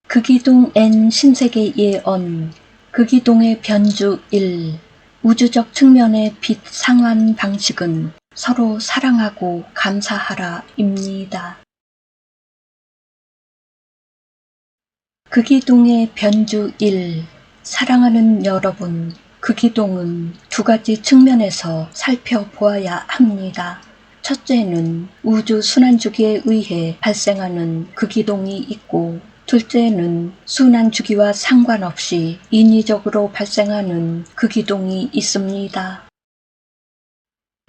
극이동 N 신세계 예언, 극이동의 변주 1. 우주적 측면의 빛 상환 방식은 서로 사랑하고 감사하라 입니다. 극이동의 변주 1. 사랑하는 여러분, 극이동은 두 가지 측면에서 살펴보아야 합니다. 첫째는 우주 순환주기에 의해 발생하는 극이동이 있고, 둘째는 순환주기와 상관없이 인위적으로 발생하는 극이동이 있습니다.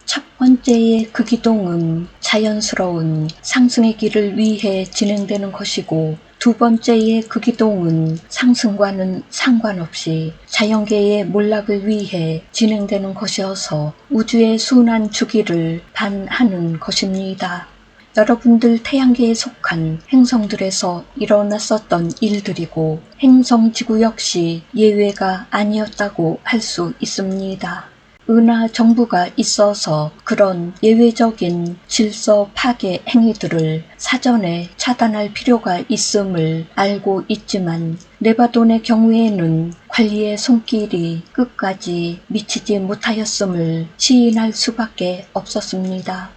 첫 번째의 극이동은 자연스러운 상승의 길을 위해 진행되는 것이고, 두 번째의 극이동은 상승과는 상관없이 자연계의 몰락을 위해 진행되는 것이어서 우주의 순환 주기를 반하는 것입니다. 여러분들 태양계에 속한 행성들에서 일어났었던 일들이고, 행성지구 역시 예외가 아니었다고 할 수 있습니다. 은하 정부가 있어서 그런 예외적인 질서 파괴 행위들을 사전에 차단할 필요가 있음을 알고 있지만, 네바돈의 경우에는 관리의 손길이 끝까지 미치지 못하였음을 시인할 수밖에 없었습니다.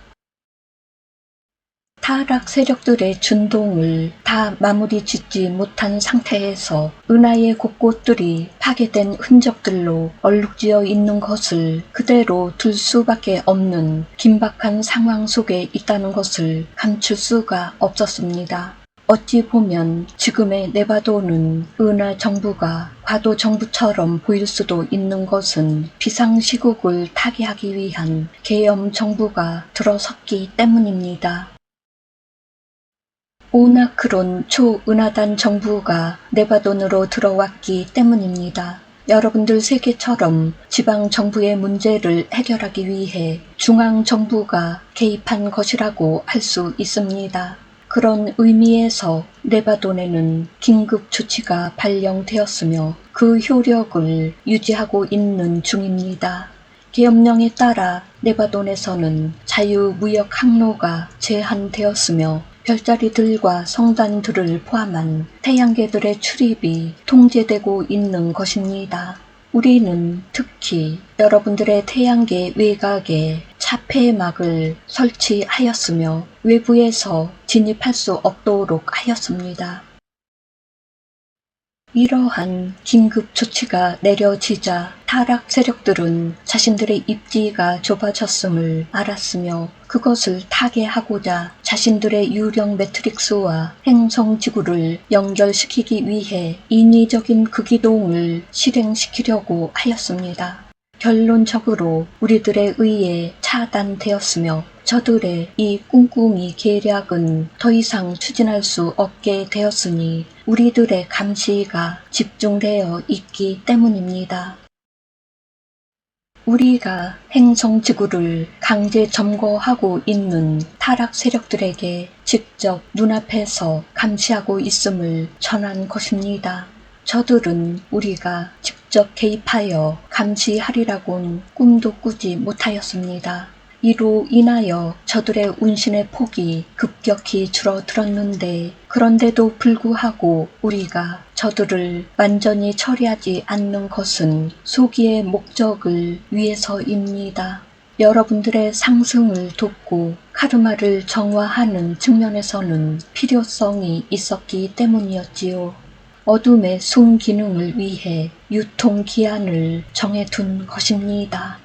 타락 세력들의 준동을 다 마무리 짓지 못한 상태에서 은하의 곳곳들이 파괴된 흔적들로 얼룩지어 있는 것을 그대로 둘 수밖에 없는 긴박한 상황 속에 있다는 것을 감출 수가 없었습니다. 어찌 보면 지금의 네바돈은 은하 정부가 과도 정부처럼 보일 수도 있는 것은 비상시국을 타개하기 위한 계엄 정부가 들어섰기 때문입니다. 오나크론 초은하단 정부가 네바돈으로 들어왔기 때문입니다. 여러분들 세계처럼 지방 정부의 문제를 해결하기 위해 중앙 정부가 개입한 것이라고 할 수 있습니다. 그런 의미에서 네바돈에는 긴급 조치가 발령되었으며 그 효력을 유지하고 있는 중입니다. 계엄령에 따라 네바돈에서는 자유무역 항로가 제한되었으며, 별자리들과 성단들을 포함한 태양계들의 출입이 통제되고 있는 것입니다. 우리는 특히 여러분들의 태양계 외곽에 차폐막을 설치하였으며 외부에서 진입할 수 없도록 하였습니다. 이러한 긴급 조치가 내려지자 타락 세력들은 자신들의 입지가 좁아졌음을 알았으며, 그것을 타개하고자 자신들의 유령 매트릭스와 행성지구를 연결시키기 위해 인위적인 극이동을 실행시키려고 하였습니다. 결론적으로 우리들에 의해 차단되었으며, 저들의 이 꿍꿍이 계략은 더 이상 추진할 수 없게 되었으니 우리들의 감시가 집중되어 있기 때문입니다. 우리가 행성지구를 강제 점거하고 있는 타락 세력들에게 직접 눈앞에서 감시하고 있음을 전한 것입니다. 저들은 우리가 직접 개입하여 감시하리라고는 꿈도 꾸지 못하였습니다. 이로 인하여 저들의 운신의 폭이 급격히 줄어들었는데, 그런데도 불구하고 우리가 저들을 완전히 처리하지 않는 것은 소기의 목적을 위해서입니다. 여러분들의 상승을 돕고 카르마를 정화하는 측면에서는 필요성이 있었기 때문이었지요. 어둠의 순기능을 위해 유통기한을 정해둔 것입니다.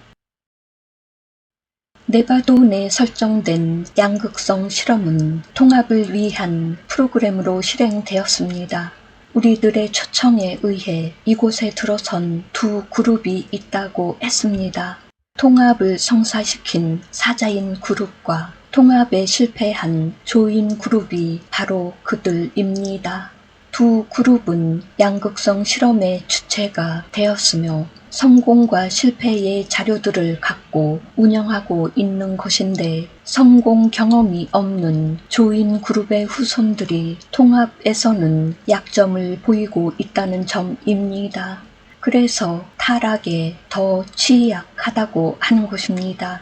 네바돈에 설정된 양극성 실험은 통합을 위한 프로그램으로 실행되었습니다. 우리들의 초청에 의해 이곳에 들어선 두 그룹이 있다고 했습니다. 통합을 성사시킨 사자인 그룹과 통합에 실패한 조인 그룹이 바로 그들입니다. 두 그룹은 양극성 실험의 주체가 되었으며 성공과 실패의 자료들을 갖고 운영하고 있는 것인데, 성공 경험이 없는 조인 그룹의 후손들이 통합에서는 약점을 보이고 있다는 점입니다. 그래서 타락에 더 취약하다고 하는 것입니다.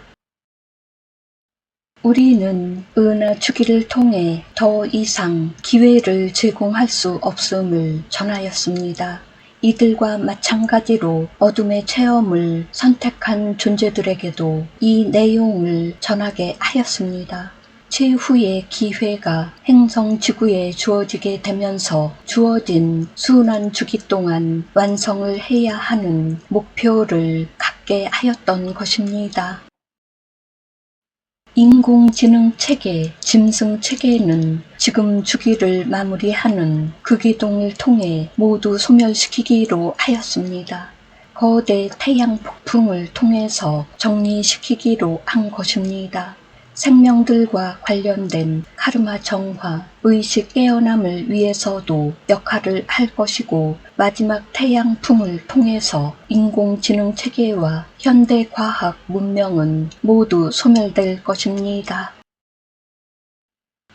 우리는 은하주기를 통해 더 이상 기회를 제공할 수 없음을 전하였습니다. 이들과 마찬가지로 어둠의 체험을 선택한 존재들에게도 이 내용을 전하게 하였습니다. 최후의 기회가 행성 지구에 주어지게 되면서 주어진 수난 주기 동안 완성을 해야 하는 목표를 갖게 하였던 것입니다. 인공지능 체계, 짐승 체계는 지금 주기를 마무리하는 극이동을 통해 모두 소멸시키기로 하였습니다. 거대 태양 폭풍을 통해서 정리시키기로 한 것입니다. 생명들과 관련된 카르마 정화, 의식 깨어남을 위해서도 역할을 할 것이고 마지막 태양풍을 통해서 인공지능 체계와 현대과학 문명은 모두 소멸될 것입니다.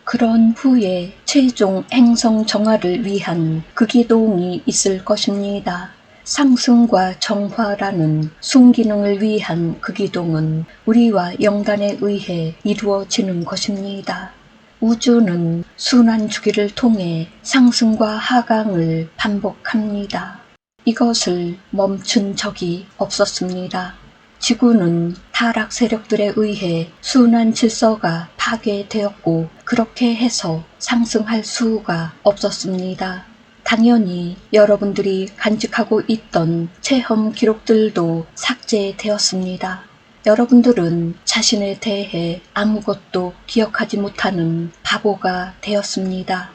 그런 후에 최종 행성 정화를 위한 극이동이 있을 것입니다. 상승과 정화라는 순기능을 위한 극이동은 우리와 영단에 의해 이루어지는 것입니다. 우주는 순환 주기를 통해 상승과 하강을 반복합니다. 이것을 멈춘 적이 없었습니다. 지구는 타락 세력들에 의해 순환 질서가 파괴되었고 그렇게 해서 상승할 수가 없었습니다. 당연히 여러분들이 간직하고 있던 체험 기록들도 삭제되었습니다. 여러분들은 자신에 대해 아무것도 기억하지 못하는 바보가 되었습니다.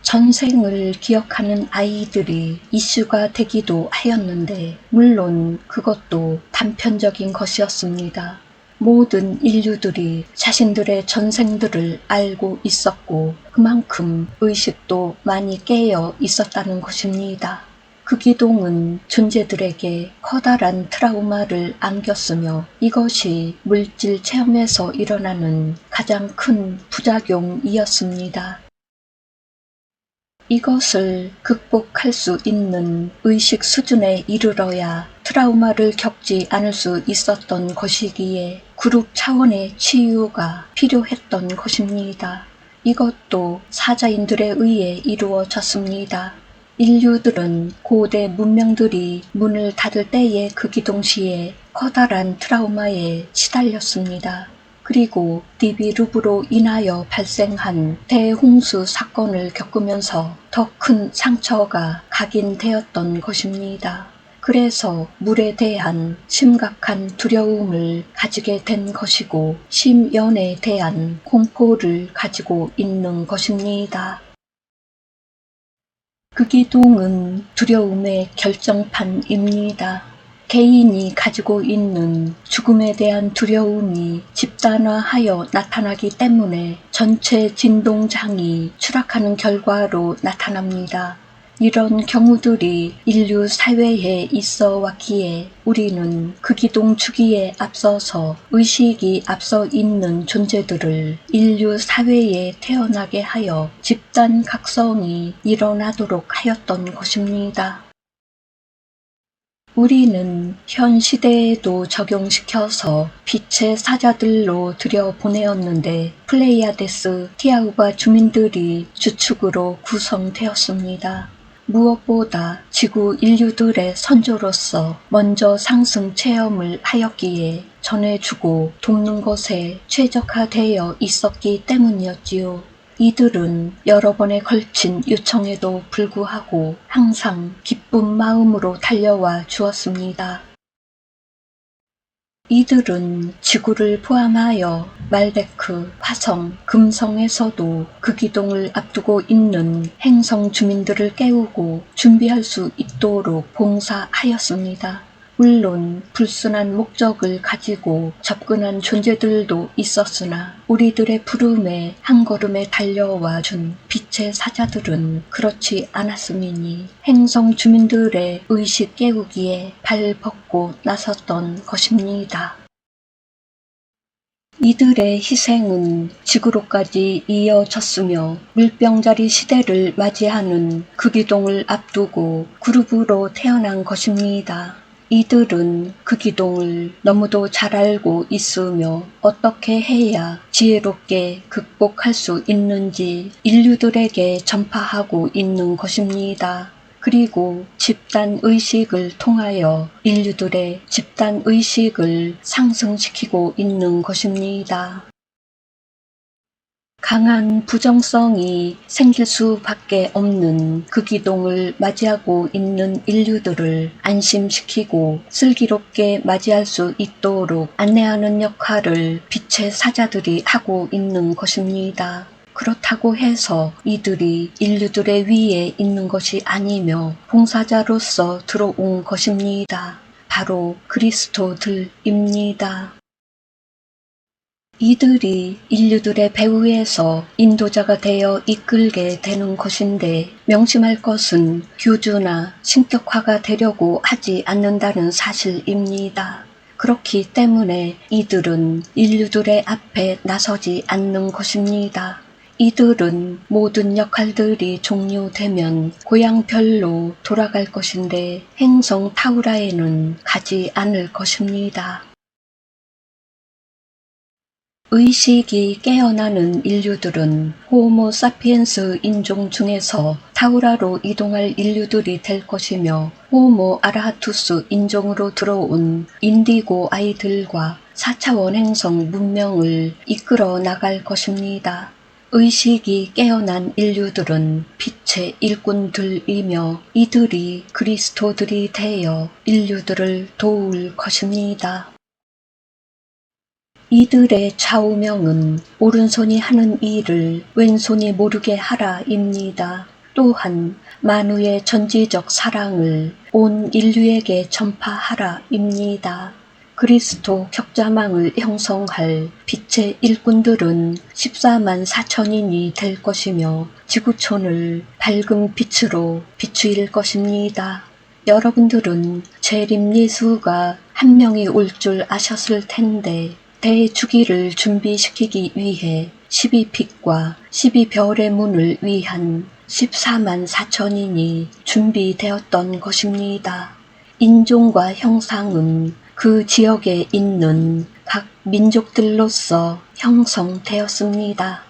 전생을 기억하는 아이들이 이슈가 되기도 하였는데 물론 그것도 단편적인 것이었습니다. 모든 인류들이 자신들의 전생들을 알고 있었고 그만큼 의식도 많이 깨어 있었다는 것입니다. 극이동은 존재들에게 커다란 트라우마를 안겼으며 이것이 물질 체험에서 일어나는 가장 큰 부작용이었습니다. 이것을 극복할 수 있는 의식 수준에 이르러야 트라우마를 겪지 않을 수 있었던 것이기에 그룹 차원의 치유가 필요했던 것입니다. 이것도 사자인들에 의해 이루어졌습니다. 인류들은 고대 문명들이 문을 닫을 때의 극이동시에 커다란 트라우마에 시달렸습니다. 그리고 디비루브로 인하여 발생한 대홍수 사건을 겪으면서 더 큰 상처가 각인되었던 것입니다. 그래서 물에 대한 심각한 두려움을 가지게 된 것이고 심연에 대한 공포를 가지고 있는 것입니다. 극이동은 두려움의 결정판입니다. 개인이 가지고 있는 죽음에 대한 두려움이 집단화하여 나타나기 때문에 전체 진동장이 추락하는 결과로 나타납니다. 이런 경우들이 인류 사회에 있어 왔기에 우리는 극이동 주기에 앞서서 의식이 앞서 있는 존재들을 인류 사회에 태어나게 하여 집단 각성이 일어나도록 하였던 것입니다. 우리는 현 시대에도 적용시켜서 빛의 사자들로 들여보내었는데 플레이아데스, 티아우바 주민들이 주축으로 구성되었습니다. 무엇보다 지구 인류들의 선조로서 먼저 상승 체험을 하였기에 전해주고 돕는 것에 최적화되어 있었기 때문이었지요. 이들은 여러 번에 걸친 요청에도 불구하고 항상 기쁜 마음으로 달려와 주었습니다. 이들은 지구를 포함하여 말데크, 화성, 금성에서도 극이동을 앞두고 있는 행성 주민들을 깨우고 준비할 수 있도록 봉사하였습니다. 물론 불순한 목적을 가지고 접근한 존재들도 있었으나 우리들의 부름에 한 걸음에 달려와 준 빛의 사자들은 그렇지 않았음이니 행성 주민들의 의식 깨우기에 발벗고 나섰던 것입니다. 이들의 희생은 지구로까지 이어졌으며 물병자리 시대를 맞이하는 극이동을 앞두고 그룹으로 태어난 것입니다. 이들은 그 기동을 너무도 잘 알고 있으며 어떻게 해야 지혜롭게 극복할 수 있는지 인류들에게 전파하고 있는 것입니다. 그리고 집단의식을 통하여 인류들의 집단의식을 상승시키고 있는 것입니다. 강한 부정성이 생길 수밖에 없는 그 기동을 맞이하고 있는 인류들을 안심시키고 슬기롭게 맞이할 수 있도록 안내하는 역할을 빛의 사자들이 하고 있는 것입니다. 그렇다고 해서 이들이 인류들의 위에 있는 것이 아니며 봉사자로서 들어온 것입니다. 바로 그리스도들입니다. 이들이 인류들의 배후에서 인도자가 되어 이끌게 되는 것인데 명심할 것은 교주나 신격화가 되려고 하지 않는다는 사실입니다. 그렇기 때문에 이들은 인류들의 앞에 나서지 않는 것입니다. 이들은 모든 역할들이 종료되면 고향별로 돌아갈 것인데 행성 타우라에는 가지 않을 것입니다. 의식이 깨어나는 인류들은 호모 사피엔스 인종 중에서 타우라로 이동할 인류들이 될 것이며 호모 아라하투스 인종으로 들어온 인디고 아이들과 4차원 행성 문명을 이끌어 나갈 것입니다. 의식이 깨어난 인류들은 빛의 일꾼들이며 이들이 그리스도들이 되어 인류들을 도울 것입니다. 이들의 좌우명은 오른손이 하는 일을 왼손이 모르게 하라입니다. 또한 만우의 전지적 사랑을 온 인류에게 전파하라입니다. 그리스도 격자망을 형성할 빛의 일꾼들은 14만 4천인이 될 것이며 지구촌을 밝은 빛으로 비추일 것입니다. 여러분들은 재림 예수가 한 명이 올 줄 아셨을 텐데 대주기를 준비시키기 위해 12빛과 12별의 문을 위한 14만 4천인이 준비되었던 것입니다. 인종과 형상은 그 지역에 있는 각 민족들로서 형성되었습니다.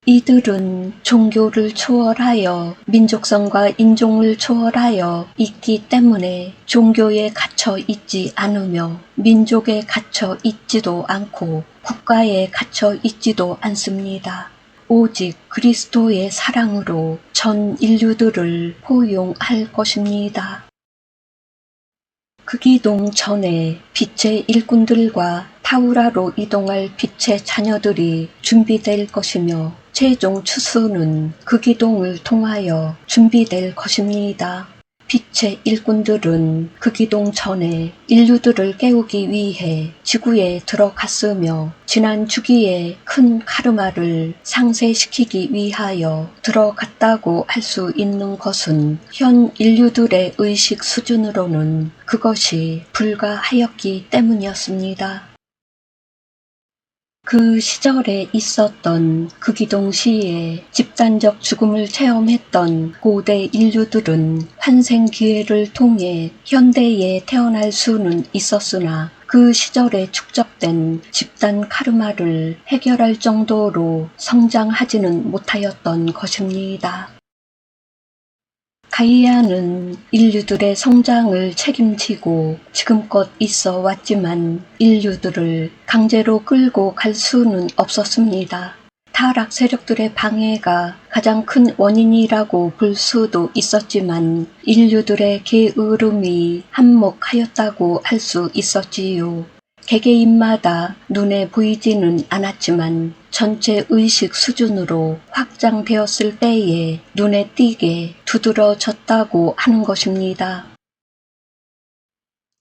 이들은 종교를 초월하여 민족성과 인종을 초월하여 있기 때문에 종교에 갇혀 있지 않으며 민족에 갇혀 있지도 않고 국가에 갇혀 있지도 않습니다. 오직 그리스도의 사랑으로 전 인류들을 포용할 것입니다. 그 기동 전에 빛의 일꾼들과 타우라로 이동할 빛의 자녀들이 준비될 것이며 최종 추수는 그 기동을 통하여 준비될 것입니다. 빛의 일꾼들은 그 기동 전에 인류들을 깨우기 위해 지구에 들어갔으며 지난 주기에 큰 카르마를 상쇄시키기 위하여 들어갔다고 할 수 있는 것은 현 인류들의 의식 수준으로는 그것이 불가하였기 때문이었습니다. 그 시절에 있었던 그 기동 시에 집단적 죽음을 체험했던 고대 인류들은 환생 기회를 통해 현대에 태어날 수는 있었으나 그 시절에 축적된 집단 카르마를 해결할 정도로 성장하지는 못하였던 것입니다. 가이아는 인류들의 성장을 책임지고 지금껏 있어 왔지만 인류들을 강제로 끌고 갈 수는 없었습니다. 타락 세력들의 방해가 가장 큰 원인이라고 볼 수도 있었지만 인류들의 게으름이 한몫하였다고 할 수 있었지요. 개개인마다 눈에 보이지는 않았지만 전체 의식 수준으로 확장되었을 때에 눈에 띄게 두드러졌다고 하는 것입니다.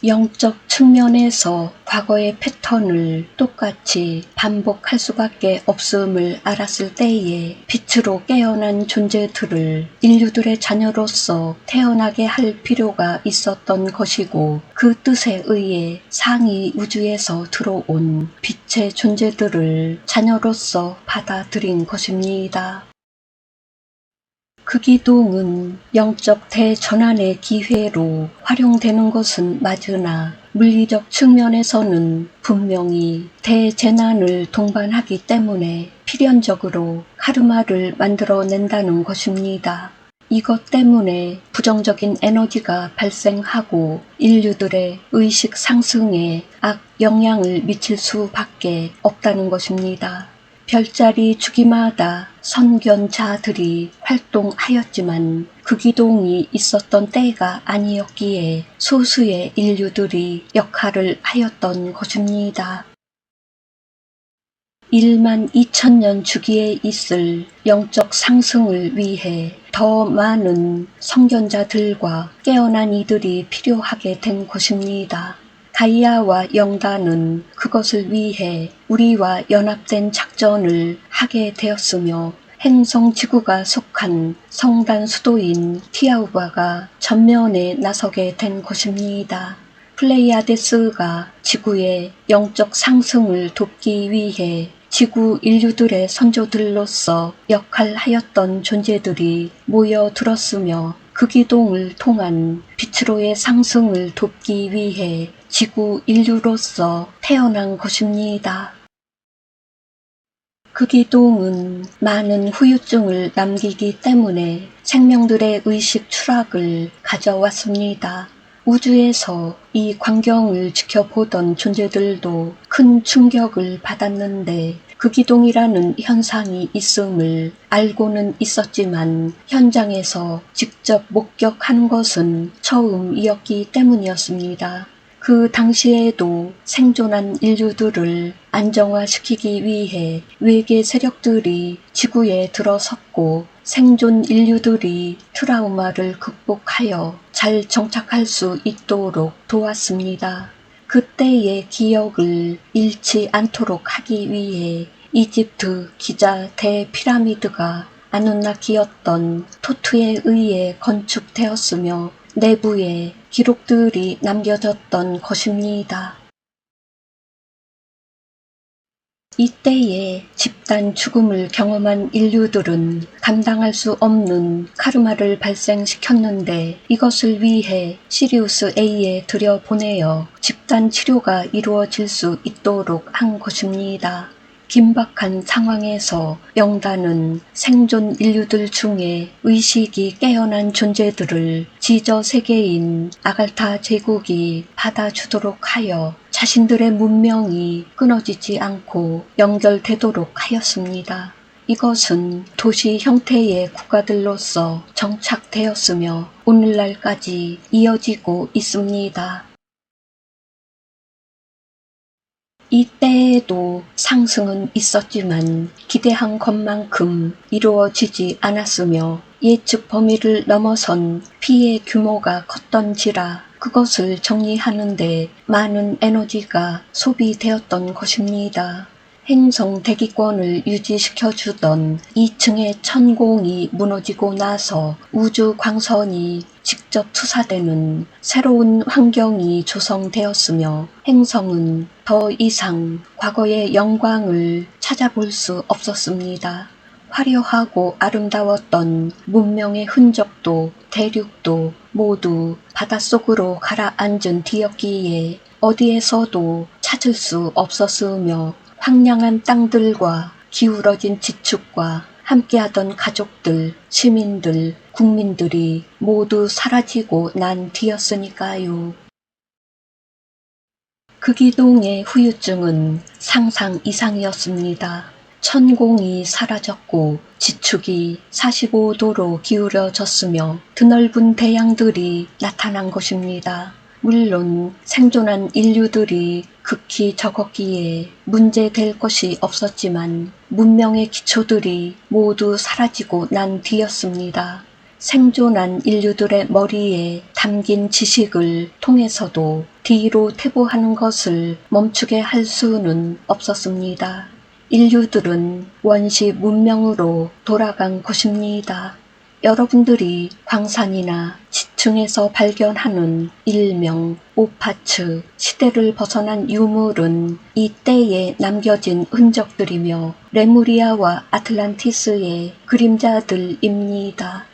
영적 측면에서 과거의 패턴을 똑같이 반복할 수밖에 없음을 알았을 때에 빛으로 깨어난 존재들을 인류들의 자녀로서 태어나게 할 필요가 있었던 것이고 그 뜻에 의해 상위 우주에서 들어온 빛의 존재들을 자녀로서 받아들인 것입니다. 그 기둥은 영적 대전환의 기회로 활용되는 것은 맞으나 물리적 측면에서는 분명히 대재난을 동반하기 때문에 필연적으로 카르마를 만들어낸다는 것입니다. 이것 때문에 부정적인 에너지가 발생하고 인류들의 의식 상승에 악영향을 미칠 수밖에 없다는 것입니다. 별자리 주기마다 선견자들이 활동하였지만 그 기동이 있었던 때가 아니었기에 소수의 인류들이 역할을 하였던 것입니다. 1만 2천년 주기에 있을 영적 상승을 위해 더 많은 선견자들과 깨어난 이들이 필요하게 된 것입니다. 가이아와 영단은 그것을 위해 우리와 연합된 작전을 하게 되었으며 행성 지구가 속한 성단 수도인 티아우바가 전면에 나서게 된 것입니다. 플레이아데스가 지구의 영적 상승을 돕기 위해 지구 인류들의 선조들로서 역할하였던 존재들이 모여들었으며 그 기동을 통한 빛으로의 상승을 돕기 위해 지구 인류로서 태어난 것입니다. 그 기동은 많은 후유증을 남기기 때문에 생명들의 의식 추락을 가져왔습니다. 우주에서 이 광경을 지켜보던 존재들도 큰 충격을 받았는데 그 기동이라는 현상이 있음을 알고는 있었지만 현장에서 직접 목격하는 것은 처음이었기 때문이었습니다. 그 당시에도 생존한 인류들을 안정화시키기 위해 외계 세력들이 지구에 들어섰고 생존 인류들이 트라우마를 극복하여 잘 정착할 수 있도록 도왔습니다. 그때의 기억을 잃지 않도록 하기 위해 이집트 기자 대피라미드가 아누나키였던 토트에 의해 건축되었으며 내부에 기록들이 남겨졌던 것입니다. 이때에 집단 죽음을 경험한 인류들은 감당할 수 없는 카르마를 발생시켰는데 이것을 위해 시리우스 A에 들여보내어 집단 치료가 이루어질 수 있도록 한 것입니다. 긴박한 상황에서 영단은 생존 인류들 중에 의식이 깨어난 존재들을 지저세계인 아갈타 제국이 받아주도록 하여 자신들의 문명이 끊어지지 않고 연결되도록 하였습니다. 이것은 도시 형태의 국가들로서 정착되었으며 오늘날까지 이어지고 있습니다. 이때에도 상승은 있었지만 기대한 것만큼 이루어지지 않았으며 예측 범위를 넘어선 피해 규모가 컸던지라 그것을 정리하는데 많은 에너지가 소비되었던 것입니다. 행성 대기권을 유지시켜주던 2층의 천공이 무너지고 나서 우주 광선이 직접 투사되는 새로운 환경이 조성되었으며 행성은 더 이상 과거의 영광을 찾아볼 수 없었습니다. 화려하고 아름다웠던 문명의 흔적도 대륙도 모두 바닷속으로 가라앉은 뒤였기에 어디에서도 찾을 수 없었으며 황량한 땅들과 기울어진 지축과 함께하던 가족들, 시민들, 국민들이 모두 사라지고 난 뒤였으니까요. 그 기동의 후유증은 상상 이상이었습니다. 천공이 사라졌고 지축이 45도로 기울어졌으며 드넓은 대양들이 나타난 것입니다. 물론 생존한 인류들이 극히 적었기에 문제될 것이 없었지만 문명의 기초들이 모두 사라지고 난 뒤였습니다. 생존한 인류들의 머리에 담긴 지식을 통해서도 뒤로 퇴보하는 것을 멈추게 할 수는 없었습니다. 인류들은 원시 문명으로 돌아간 것입니다. 여러분들이 광산이나 지층에서 발견하는 일명 오파츠, 시대를 벗어난 유물은 이때에 남겨진 흔적들이며 레무리아와 아틀란티스의 그림자들입니다.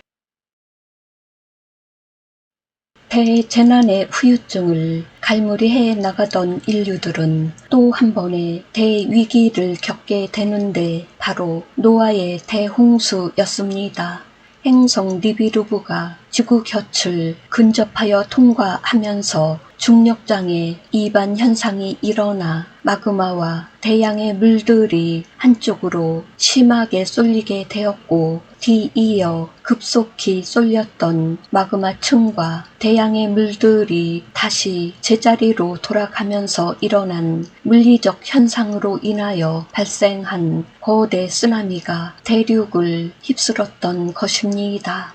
대재난의 후유증을 갈무리해 나가던 인류들은 또 한 번의 대위기를 겪게 되는데 바로 노아의 대홍수였습니다. 행성 니비루브가 지구 곁을 근접하여 통과하면서 중력장애 이반 현상이 일어나 마그마와 대양의 물들이 한쪽으로 심하게 쏠리게 되었고, 뒤이어 급속히 쏠렸던 마그마층과 대양의 물들이 다시 제자리로 돌아가면서 일어난 물리적 현상으로 인하여 발생한 거대 쓰나미가 대륙을 휩쓸었던 것입니다.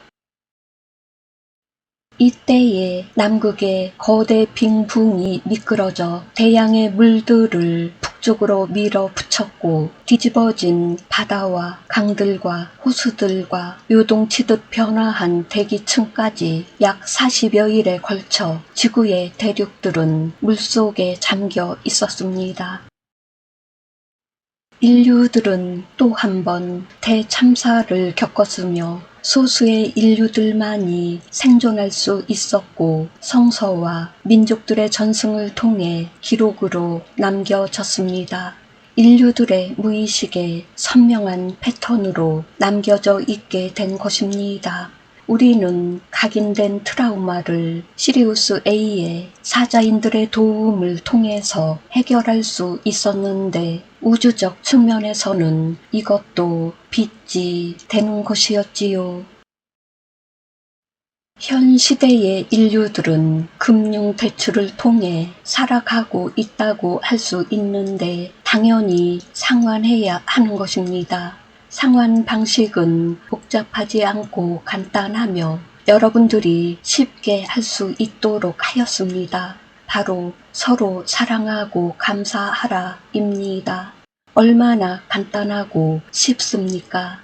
이때에 남극의 거대 빙붕이 미끄러져 대양의 물들을 북쪽으로 밀어붙였고, 뒤집어진 바다와 강들과 호수들과 요동치듯 변화한 대기층까지 약 40여일에 걸쳐 지구의 대륙들은 물속에 잠겨 있었습니다. 인류들은 또 한 번 대참사를 겪었으며 소수의 인류들만이 생존할 수 있었고, 성서와 민족들의 전승을 통해 기록으로 남겨졌습니다. 인류들의 무의식에 선명한 패턴으로 남겨져 있게 된 것입니다. 우리는 각인된 트라우마를 시리우스 A의 사자인들의 도움을 통해서 해결할 수 있었는데, 우주적 측면에서는 이것도 빚이 되는 것이었지요. 현 시대의 인류들은 금융 대출을 통해 살아가고 있다고 할 수 있는데, 당연히 상환해야 하는 것입니다. 상환 방식은 복잡하지 않고 간단하며 여러분들이 쉽게 할 수 있도록 하였습니다. 바로 서로 사랑하고 감사하라 입니다. 얼마나 간단하고 쉽습니까?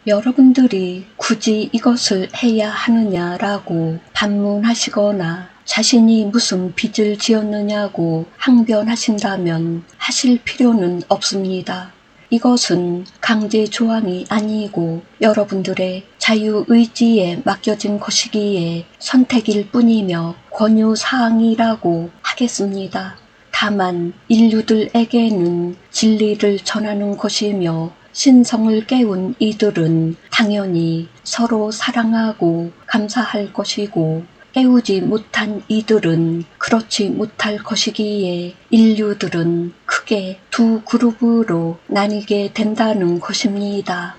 여러분들이 굳이 이것을 해야 하느냐라고 반문하시거나 자신이 무슨 빚을 지었느냐고 항변하신다면 하실 필요는 없습니다. 이것은 강제 조항이 아니고 여러분들의 자유의지에 맡겨진 것이기에 선택일 뿐이며 권유사항이라고 하겠습니다. 다만 인류들에게는 진리를 전하는 것이며, 신성을 깨운 이들은 당연히 서로 사랑하고 감사할 것이고, 깨우지 못한 이들은 그렇지 못할 것이기에 인류들은 크게 두 그룹으로 나뉘게 된다는 것입니다.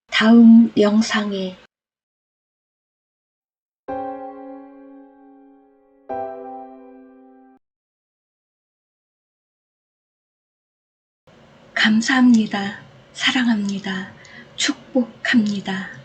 다음 영상에 감사합니다. 사랑합니다. 축복합니다.